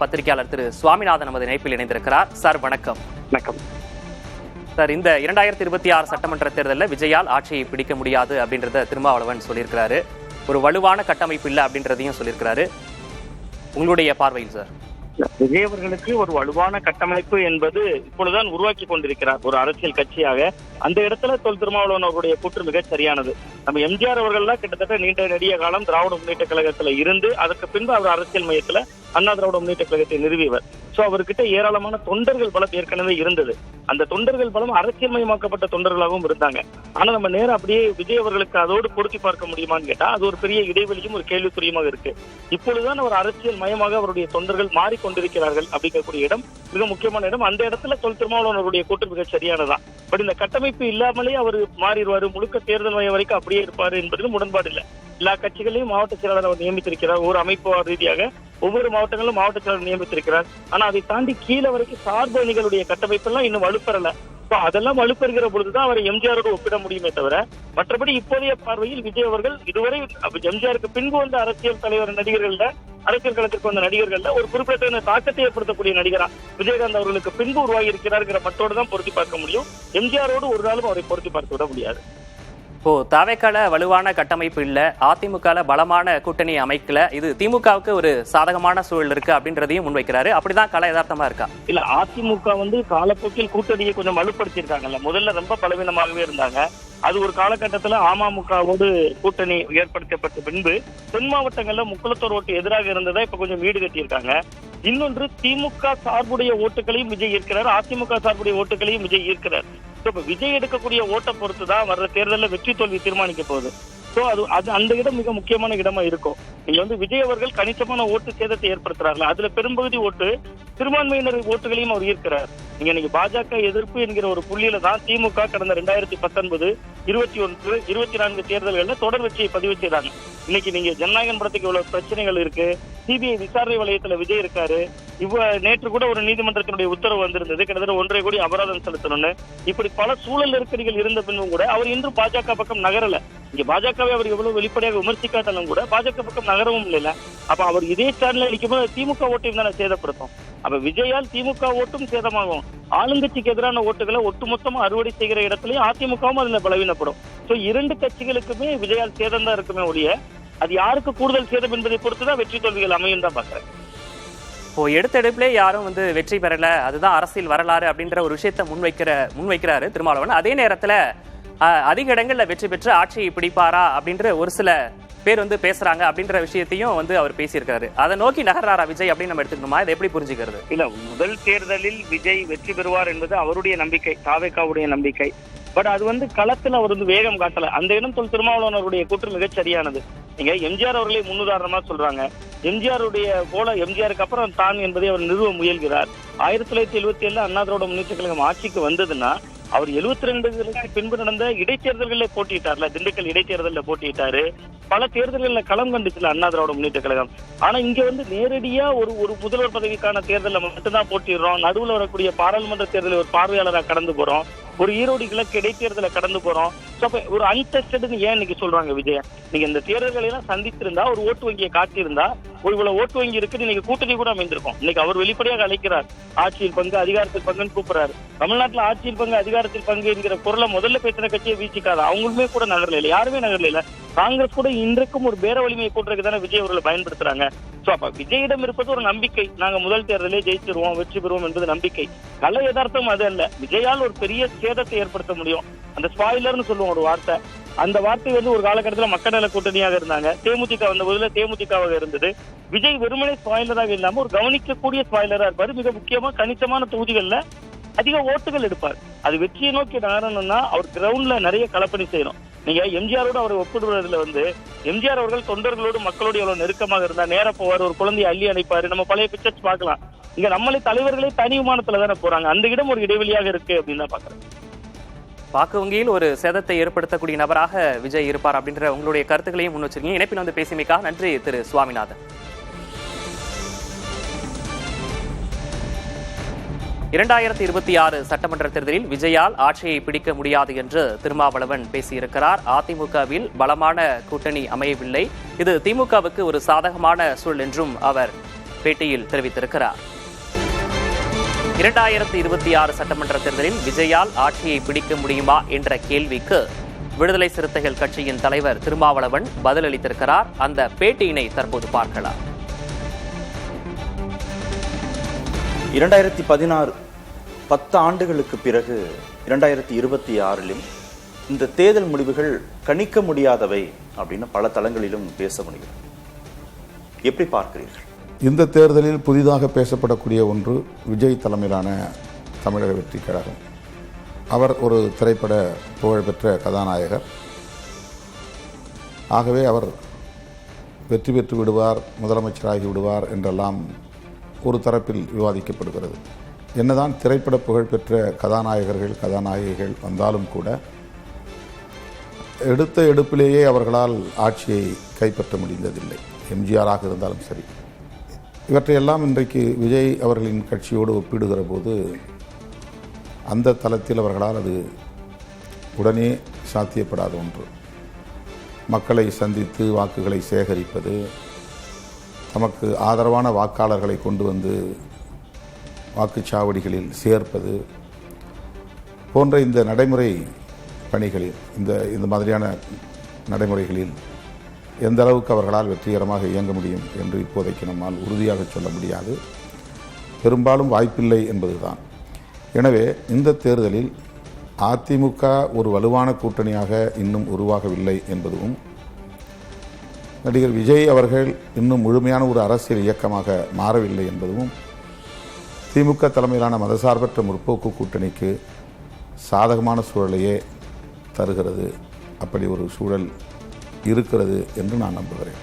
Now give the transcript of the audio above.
பத்திரிகையாளர் திரு சுவாமிநாதன் நமது இணைப்பில் இணைந்திருக்கிறார். சார் வணக்கம். வணக்கம் சார், இந்த 2026 சட்டமன்ற தேர்தலில் விஜயால் ஆட்சியை பிடிக்க முடியாது அப்படின்றத திருமாவளவன் சொல்லியிருக்கிறாரு. ஒரு வலுவான கட்டமைப்பு இல்லை அப்படின்றதையும் சொல்லியிருக்கிறாரு. உங்களுடைய பார்வையில் சார்? விஜய் அவர்களுக்கு ஒரு வலுவான கட்டமைப்பு என்பது இப்பொழுதுதான் உருவாக்கி கொண்டிருக்கிறார் ஒரு அரசியல் கட்சியாக. அந்த இடத்துல தொல் திருமாவளவன் அவருடைய கூற்று மிக சரியானது. நம்ம எம்ஜிஆர் அவர்கள்லாம் கிட்டத்தட்ட நீண்ட நெடிய காலம் திராவிட முன்னேற்ற கழகத்துல இருந்து அதற்கு பின்பு அவர் அரசியல் மையத்துல அண்ணா திராவிட முன்னேற்ற கழகத்தை நிறுவியவர். சோ அவர்கிட்ட ஏராளமான தொண்டர்கள் பலம் ஏற்கனவே இருந்தது. அந்த தொண்டர்கள் பலம் அரசியல் மயமாக்கப்பட்ட தொண்டர்களாகவும் இருந்தாங்க. ஆனா நம்ம நேரம் அப்படியே விஜய் அவர்களுக்கு அதோடு பொருத்தி பார்க்க முடியுமான்னு கேட்டா அது ஒரு பெரிய இடைவெளியும் ஒரு கேள்விக்குறியுமாக இருக்கு. இப்பொழுதுதான் அவர் அரசியல் மயமாக அவருடைய தொண்டர்கள் மாறிக்கொண்டிருக்கிறார்கள் அப்படிங்கக்கூடிய இடம் மிக முக்கியமான இடம். அந்த இடத்துல தொல் திருமாவளவன் அவருடைய கூற்று மிக சரியானதான். பட் இந்த கட்டமைப்பு இல்லாமலே அவர் மாறிடுவாரு, முழுக்க தேர்தல் மையம் வரைக்கும் அப்படியே இருப்பாரு என்பதிலும் உடன்பாடு இல்லை. எல்லா கட்சிகளையும் மாவட்ட செயலாளர் அவர் நியமித்திருக்கிறார். ஒரு அமைப்பு ரீதியாக ஒவ்வொரு மாவட்டங்களும் மாவட்ட செயலாளர் நியமித்திருக்கிறார். ஆனா அதை தாண்டி கீழே வரைக்கும் சார்பு அணிகளுடைய கட்டமைப்பு எல்லாம் இன்னும் வலுப்பெறல. அதெல்லாம் வலுப்பெறுகிற பொழுதுதான் அவரை எம்ஜிஆரோடு ஒப்பிட முடியுமே தவிர மற்றபடி இப்போதைய பார்வையில் விஜய் அவர்கள் இதுவரை எம்ஜிஆருக்கு பின்பு வந்த அரசியல் தலைவர் நடிகர்கள்ல அரசியல் களத்திற்கு வந்த நடிகர்கள்ல ஒரு குறிப்பிட்ட தாக்கத்தை ஏற்படுத்தக்கூடிய நடிகரா விஜயகாந்த் அவர்களுக்கு பின்பு உருவாகி இருக்கிறார் மட்டோடு தான் பொருத்தி பார்க்க முடியும். எம்ஜிஆரோடு ஒரு நாளும் அவரை பொருத்தி பார்த்து விட முடியாது. இப்போ தவேக்கால வலுவான கட்டமைப்பு இல்ல, அதிமுக பலமான கூட்டணி அமைக்கல, இது திமுகவுக்கு ஒரு சாதகமான சூழல் இருக்கு அப்படின்றதையும் முன்வைக்கிறாரு. அப்படிதான் கல யதார்த்தமா இருக்கா? இல்ல, அதிமுக காலப்போக்கில் கூட்டணியை கொஞ்சம் வலுப்படுத்தியிருக்காங்கல்ல. முதல்ல ரொம்ப பலவீனமாகவே இருந்தாங்க. அது ஒரு காலகட்டத்துல அமமுகவோடு கூட்டணி ஏற்படுத்தப்பட்ட பின்பு தென் மாவட்டங்கள்ல முக்குளத்தோர் ஓட்டு எதிராக இருந்ததா இப்ப கொஞ்சம் வீடு கட்டியிருக்காங்க. இன்னொன்று, திமுக சார்புடைய ஓட்டுகளையும் விஜய் ஈர்க்கிறார், அதிமுக சார்புடைய ஓட்டுகளையும் விஜய் ஈர்க்கிறார். இப்ப விஜய் எடுக்கக்கூடிய ஓட்டை பொறுத்துதான் வர்ற தேர்தலில் வெற்றி தோல்வி தீர்மானிக்க போகுது. சோ அது அந்த இடம் மிக முக்கியமான இடமா இருக்கும். நீங்க விஜய் அவர்கள் கணிசமான ஓட்டு சேதத்தை ஏற்படுத்துறாங்க. அதுல பெரும்பகுதி ஓட்டு சிறுபான்மையினர் ஓட்டுகளையும் அவர் ஈர்க்கிறார். நீங்க இன்னைக்கு பாஜக எதிர்ப்பு என்கிற ஒரு புள்ளியில தான் திமுக கடந்த 2019, 21, 24 தேர்தல்கள்ல தொடர் வெற்றியை பதிவு செய்தாங்க. இன்னைக்கு நீங்க ஜனநாயகன் படத்துக்கு இவ்வளவு பிரச்சனைகள் இருக்கு, சிபிஐ விசாரணை வளையத்துல விஜய் இருக்காரு. நேற்று கூட ஒரு நீதிமன்றத்தினுடைய உத்தரவு வந்திருந்தது, கிட்டத்தட்ட 1.5 கோடி அபராதம் செலுத்தணும்னு. இப்படி பல சூழல் நெருக்கடிகள் இருந்த பின்பும் கூட அவர் இன்று பாஜக பக்கம் நகரல. இங்க பாஜகவை அவர் எவ்வளவு வெளிப்படையாக விமர்சிக்காட்டாலும் கூட பாஜக பக்கம் நகரவும் இல்லை. அப்ப அவர் இதே ஸ்டாண்ட்ல நிற்கும்போது திமுக ஓட்டையும் தானே சேதப்படுத்தும். அப்ப விஜயால் திமுக ஓட்டும் சேதமாகும். ஆளுங்கட்சிக்கு எதிரான ஓட்டுகளை ஒட்டுமொத்தமா அறுவடை செய்கிற இடத்துலயும் அதிமுகவும் அதுல பலவீனப்படும். சோ இரண்டு கட்சிகளுக்குமே விஜயால் சேதம் தான் இருக்குமே ஒழிய அது யாருக்கு கூடுதல் சேதம் என்பதை பொறுத்துதான் வெற்றி தோல்விகள் அமையும் தான் பாக்குறேன். இப்போ எடுத்தெடுப்பிலே யாரும் வெற்றி பெறல, அதுதான் அரசியல் வரலாறு அப்படின்ற ஒரு விஷயத்த முன்வைக்கிறாரு திருமாவளவன். அதே நேரத்துல அதிக இடங்கள்ல வெற்றி பெற்று ஆட்சியை பிடிப்பாரா அப்படின்ற ஒரு சில பேர் பேசுறாங்க அப்படின்ற விஷயத்தையும் அவர் பேசியிருக்காரு. அதை நோக்கி நகர்றாரா விஜய் அப்படின்னு நம்ம எடுத்துக்கணுமா? இதை எப்படி புரிஞ்சுக்கிறது? இல்ல, முதல் தேர்தலில் விஜய் வெற்றி பெறுவார் என்பது அவருடைய நம்பிக்கை, தாவேக்காவுடைய நம்பிக்கை. பட் அது களத்துல அவர் வேகம் காட்டல. அந்த இடம் தொல் திருமாவளவன் அவருடைய கூற்று மிகச் சரியானது. நீங்க எம்ஜிஆர் அவர்களை முன்னுதாரணமா சொல்றாங்க. எம்ஜிஆருடைய போல எம்ஜிஆருக்கு அப்புறம் தான் என்பதை அவர் நிறுவ முயல்கிறார். 1977 அண்ணா திராவிட முன்னேற்ற கழகம் ஆட்சிக்கு வந்ததுன்னா அவர் 72 பின்பு நடந்த இடைத்தேர்தல்களில் போட்டியிட்டார்ல, திண்டுக்கல் இடைத்தேர்தலில் போட்டியிட்டாரு. பல தேர்தல்களில் களம் கண்டுச்சுல அண்ணா திராவிட முன்னேற்ற கழகம். ஆனா இங்க நேரடியா ஒரு முதல்வர் பதவிக்கான தேர்தலில் மட்டும்தான் போட்டிடுறோம். நடுவில் வரக்கூடிய பாராளுமன்ற தேர்தலில் ஒரு பார்வையாளராக கடந்து போறோம். ஒரு ஈரோடு கிழக்கு இடைத்தேர்தலை கடந்து போறோம். ஒரு அன்டெஸ்டட்னு ஏன் இன்னைக்கு சொல்றாங்க விஜய? நீங்க இந்த தேர்தல்களை எல்லாம் சந்தித்திருந்தா, ஒரு ஓட்டு வங்கியை காட்டியிருந்தா, ஒரு இவ்வளவு ஓட்டு வங்கி இருக்கு, நீங்க கூட்டணி கூட அமைந்திருக்கும். இன்னைக்கு அவர் வெளிப்படையாக அழைக்கிறார், ஆட்சியில் பங்கு அதிகாரத்தில் பங்குன்னு கூப்பிடுறாரு. தமிழ்நாட்டுல ஆட்சியில் பங்கு அதிகாரத்தில் பங்கு என்கிற பொருளை முதல்ல பேசின கட்சியை வீசிக்காது. அவங்களுமே கூட நகரல இல்லை, யாருமே நகரல இல்ல. காங்கிரஸ் கூட இன்றைக்கும் ஒரு பேர வலிமையை கூட்டுறதுக்கு தானே விஜய் அவர்களை பயன்படுத்துறாங்க. சோ அப்ப விஜயிடம் இருப்பது ஒரு நம்பிக்கை. நாங்க முதல் தேர்தலே ஜெயிச்சிருவோம், வெற்றி பெறுவோம் என்பது நம்பிக்கை. கல யதார்த்தம் அது அல்ல. விஜயால் ஒரு பெரிய சேதத்தை ஏற்படுத்த முடியும். அந்த ஸ்பாயிலர்னு சொல்லுவோம் ஒரு வார்த்தை. அந்த வார்த்தை ஒரு காலகட்டத்தில் மக்கள் நல கூட்டணியாக இருந்தாங்க. தேமுதிக வந்த போதுல தேமுதிகவாக இருந்தது. விஜய் வெறுமனே ஸ்பாயிலராக இல்லாம ஒரு கவனிக்கக்கூடிய ஸ்பாயிலரா இருப்பாரு. மிக முக்கியமா கணிசமான தொகுதிகள்ல அதிக ஓட்டுகள் எடுப்பார். அது வெற்றியை நோக்கி நகரணும்னா அவர் கிரவுண்ட்ல நிறைய களப்பணி செய்யணும். நீங்க எம்ஜிஆரோட அவரை ஒப்பிடுவதில் எம்ஜிஆர் அவர்கள் தொண்டர்களோடு மக்களோடு எவ்வளவு நெருக்கமாக இருந்தா, நேர போவார், ஒரு குழந்தையை அள்ளி அணைப்பாரு. நம்ம பழைய பிக்சர்ஸ் பார்க்கலாம். இங்க நம்மளே தலைவர்களே தனி விமானத்துல தானே போறாங்க. அந்த இடம் ஒரு இடைவெளியாக இருக்கு அப்படின்னு தான் பாக்குறேன். வாக்கு வங்கியில் ஒரு சேதத்தை ஏற்படுத்தக்கூடிய நபராக விஜய் இருப்பார் அப்படின்ற உங்களுடைய கருத்துக்களையும் முன் வச்சிருக்கீங்க. இணைப்பில் பேசியமைக்காக நன்றி திரு சுவாமிநாதன். 2026 சட்டமன்ற தேர்தலில் விஜயால் ஆட்சியை பிடிக்க முடியாது என்று திருமாவளவன் பேசியிருக்கிறார். அதிமுகவில் பலமான கூட்டணி அமையவில்லை, இது திமுகவுக்கு ஒரு சாதகமான சூழல் என்றும் அவர் பேட்டியில் தெரிவித்திருக்கிறார். 2026 சட்டமன்ற தேர்தலில் விஜயால் ஆட்சியை பிடிக்க முடியுமா என்ற கேள்விக்கு விடுதலை சிறுத்தைகள் கட்சியின் தலைவர் திருமாவளவன் பதிலளித்திருக்கிறார். அந்த பேட்டியினை தற்போது பார்க்கலாம். 2016 10 ஆண்டுகளுக்கு பிறகு 2026 இந்த தேர்தல் முடிவுகள் கணிக்க முடியாதவை அப்படின்னு பல தளங்களிலும் பேச முடியும். எப்படி பார்க்கிறீர்கள்? இந்த தேர்தலில் புதிதாக பேசப்படக்கூடிய ஒன்று விஜய் தலைமையிலான தமிழக வெற்றி கழகம். அவர் ஒரு திரைப்பட புகழ்பெற்ற கதாநாயகர். ஆகவே அவர் வெற்றி பெற்று விடுவார், முதலமைச்சராகி விடுவார் என்றெல்லாம் ஒரு தரப்பில் விவாதிக்கப்படுகிறது. என்னதான் திரைப்பட புகழ்பெற்ற கதாநாயகிகள் வந்தாலும் கூட எடுத்த எடுப்பிலேயே அவர்களால் ஆட்சியை கைப்பற்ற முடிந்ததில்லை. எம்ஜிஆராக இருந்தாலும் சரி. இவற்றையெல்லாம் இன்றைக்கு விஜய் அவர்களின் கட்சியோடு ஒப்பிடுகிற போது அந்த தளத்தில் அவர்களால் அது உடனே சாத்தியப்படாத ஒன்று. மக்களை சந்தித்து வாக்குகளை சேகரிப்பது, தமக்கு ஆதரவான வாக்காளர்களை கொண்டு வந்து வாக்குச்சாவடிகளில் சேர்ப்பது போன்ற இந்த நடைமுறை பணிகளில் இந்த மாதிரியான நடைமுறைகளில் எந்த அளவுக்கு அவர்களால் வெற்றிகரமாக இயங்க முடியும் என்று இப்போதைக்கு நம்மால் உறுதியாக சொல்ல முடியாது. பெரும்பாலும் வாய்ப்பில்லை என்பதுதான். எனவே இந்த தேர்தலில் அதிமுக ஒரு வலுவான கூட்டணியாக இன்னும் உருவாகவில்லை என்பதும், நடிகர் விஜய் அவர்கள் இன்னும் முழுமையான ஒரு அரசியல் இயக்கமாக மாறவில்லை என்பதும் திமுக தலைமையிலான மதசார்பற்ற முற்போக்கு கூட்டணிக்கு சாதகமான சூழலையே தருகிறது. அப்படி ஒரு சூழல் இருக்கிறது என்று நான் நம்புகிறேன்.